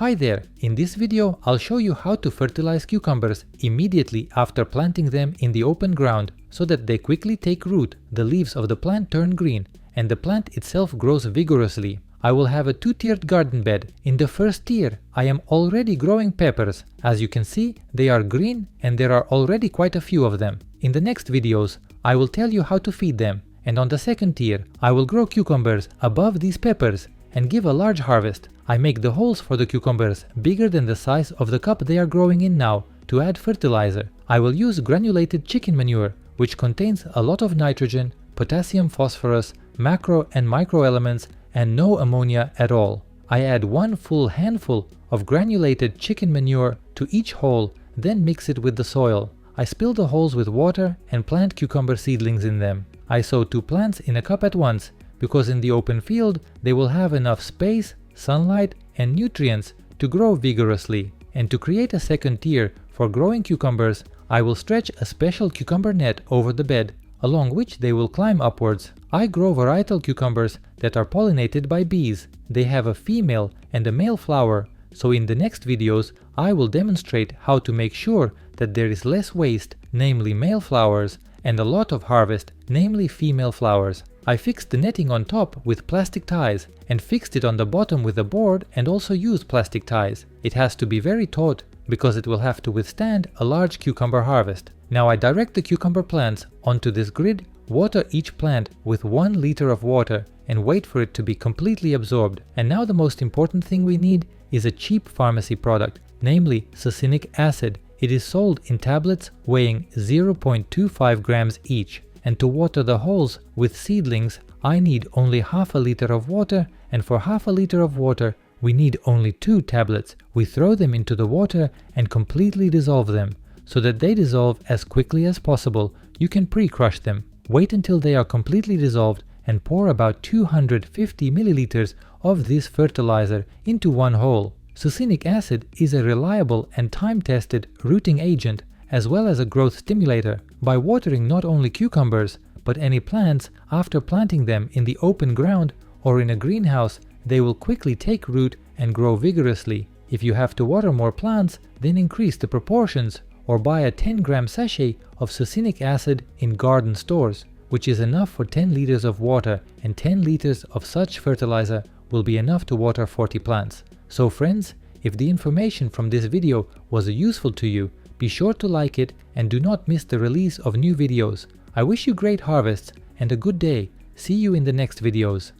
Hi there, in this video I'll show you how to fertilize cucumbers immediately after planting them in the open ground so that they quickly take root, the leaves of the plant turn green, and the plant itself grows vigorously. I will have a two-tiered garden bed. In the first tier I am already growing peppers. As you can see, they are green and there are already quite a few of them. In the next videos I will tell you how to feed them, and on the second tier I will grow cucumbers above these peppers and give a large harvest. I make the holes for the cucumbers bigger than the size of the cup they are growing in now to add fertilizer. I will use granulated chicken manure, which contains a lot of nitrogen, potassium, phosphorus, macro and micro elements, and no ammonia at all. I add one full handful of granulated chicken manure to each hole, then mix it with the soil. I spill the holes with water and plant cucumber seedlings in them. I sow 2 plants in a cup at once, because in the open field they will have enough space, sunlight and nutrients to grow vigorously. And to create a second tier for growing cucumbers, I will stretch a special cucumber net over the bed, along which they will climb upwards. I grow varietal cucumbers that are pollinated by bees. They have a female and a male flower, so in the next videos I will demonstrate how to make sure that there is less waste, namely male flowers, and a lot of harvest, namely female flowers. I fixed the netting on top with plastic ties and fixed it on the bottom with a board and also used plastic ties. It has to be very taut because it will have to withstand a large cucumber harvest. Now I direct the cucumber plants onto this grid, water each plant with 1 liter of water and wait for it to be completely absorbed. And now the most important thing we need is a cheap pharmacy product, namely succinic acid. It is sold in tablets weighing 0.25 grams each. And to water the holes with seedlings, I need only half a liter of water, and for half a liter of water we need only 2 tablets. We throw them into the water and completely dissolve them. So that they dissolve as quickly as possible, you can pre-crush them. Wait until they are completely dissolved and pour about 250 milliliters of this fertilizer into one hole. Succinic acid is a reliable and time-tested rooting agent as well as a growth stimulator. By watering not only cucumbers, but any plants after planting them in the open ground or in a greenhouse, they will quickly take root and grow vigorously. If you have to water more plants, then increase the proportions or buy a 10-gram sachet of succinic acid in garden stores, which is enough for 10 liters of water, and 10 liters of such fertilizer will be enough to water 40 plants. So friends, if the information from this video was useful to you, be sure to like it and do not miss the release of new videos. I wish you great harvests and a good day. See you in the next videos.